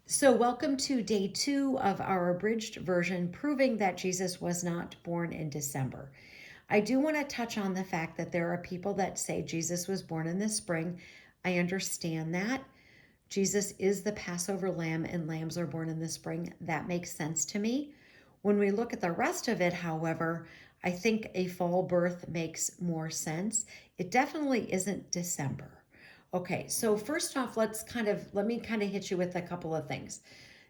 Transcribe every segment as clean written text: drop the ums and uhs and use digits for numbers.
So, welcome to day 2 of our abridged version proving that Jesus was not born in December. I do want to touch on the fact that there are people that say Jesus was born in the spring. I understand that. Jesus is the Passover lamb, and lambs are born in the spring. That makes sense to me. When we look at the rest of it, however, I think a fall birth makes more sense. It definitely isn't December. Okay, so first off, let me kind of hit you with a couple of things.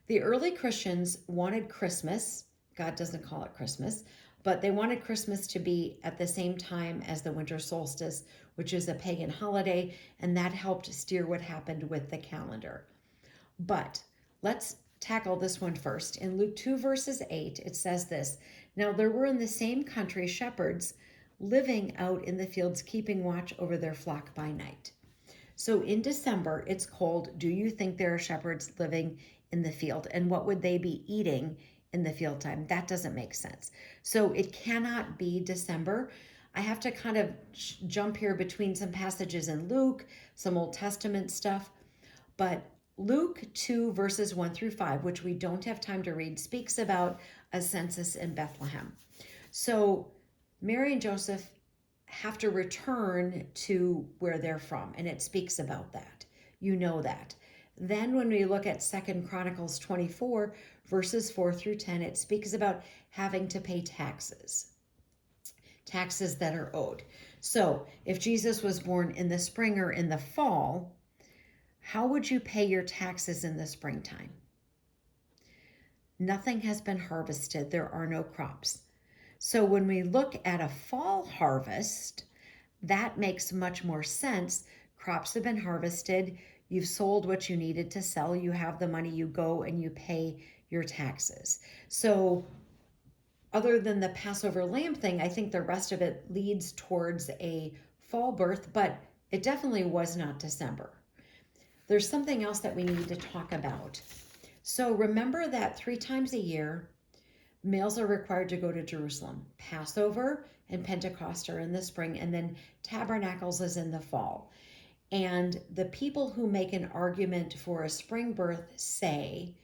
The early Christians wanted Christmas. God doesn't call it Christmas, but they wanted Christmas to be at the same time as the winter solstice, which is a pagan holiday, and that helped steer what happened with the calendar. But let's tackle this one first. In Luke 2, verses 8, it says this: Now there were in the same country shepherds living out in the fields, keeping watch over their flock by night. So in December, it's cold. Do you think there are shepherds living in the field? And what would they be eating in the field time? That doesn't make sense. So it cannot be December. I have to kind of jump here between some passages in Luke, some Old Testament stuff. But Luke 2, verses 1 through 5, which we don't have time to read, speaks about a census in Bethlehem. So Mary and Joseph have to return to where they're from, and it speaks about that. You know that. Then when we look at 2 Chronicles 24, verses 4 through 10, it speaks about having to pay taxes that are owed. So if Jesus was born in the spring or in the fall, how would you pay your taxes in the springtime? Nothing has been harvested. There are no crops. So when we look at a fall harvest, that makes much more sense. Crops have been harvested. You've sold what you needed to sell. You have the money. You go and you pay your taxes. So other than the Passover lamb thing, I think the rest of it leads towards a fall birth, but it definitely was not December. There's something else that we need to talk about. So remember that 3 times a year, males are required to go to Jerusalem. Passover and Pentecost are in the spring, and then Tabernacles is in the fall. And the people who make an argument for a spring birth say,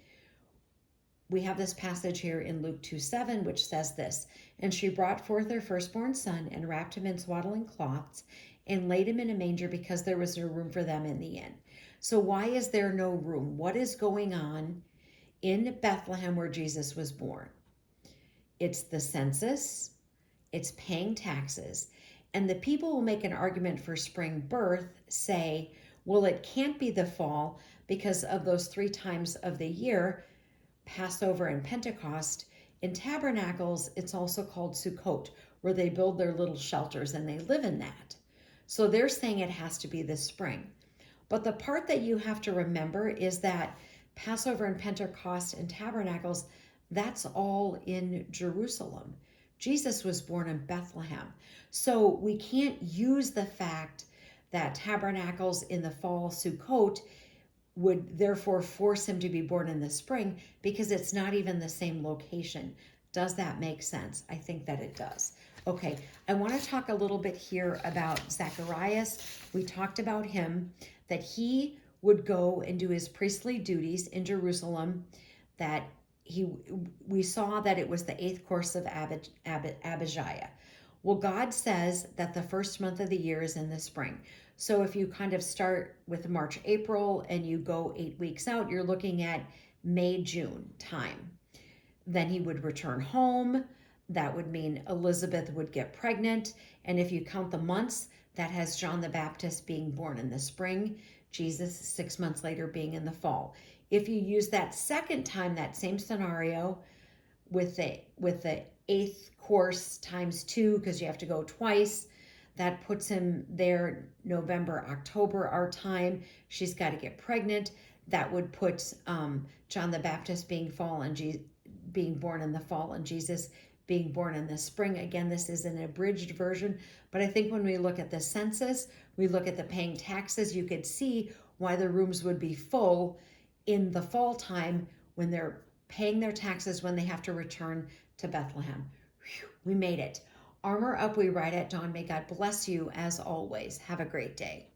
we have this passage here in Luke 2:7, which says this: And she brought forth her firstborn son and wrapped him in swaddling cloths and laid him in a manger because there was no room for them in the inn. So why is there no room? What is going on in Bethlehem where Jesus was born? It's the census, it's paying taxes. And the people who make an argument for spring birth say, well, it can't be the fall because of those 3 times of the year, Passover and Pentecost. In Tabernacles, it's also called Sukkot, where they build their little shelters and they live in that. So they're saying it has to be this spring. But the part that you have to remember is that Passover and Pentecost and Tabernacles, that's all in Jerusalem. Jesus was born in Bethlehem. So we can't use the fact that Tabernacles in the fall, Sukkot, would therefore force him to be born in the spring because it's not even the same location. Does that make sense? I think that it does. Okay, I want to talk a little bit here about Zacharias. We talked about him, that he would go and do his priestly duties in Jerusalem, that we saw that it was the 8th course of Abijah. Well, God says that the first month of the year is in the spring. So if you kind of start with March, April, and you go 8 weeks out, you're looking at May, June time. Then he would return home. That would mean Elizabeth would get pregnant. And if you count the months, that has John the Baptist being born in the spring, Jesus 6 months later being in the fall. If you use that second time, that same scenario with the 8th course times 2, because you have to go twice, that puts him there November, October, our time. She's got to get pregnant. That would put John the Baptist being born in the fall and Jesus being born in the spring. Again, this is an abridged version, but I think when we look at the census, we look at the paying taxes, you could see why the rooms would be full in the fall time when they're paying their taxes, when they have to return to Bethlehem. Whew, we made it. Armor up, we ride at dawn. May God bless you as always. Have a great day.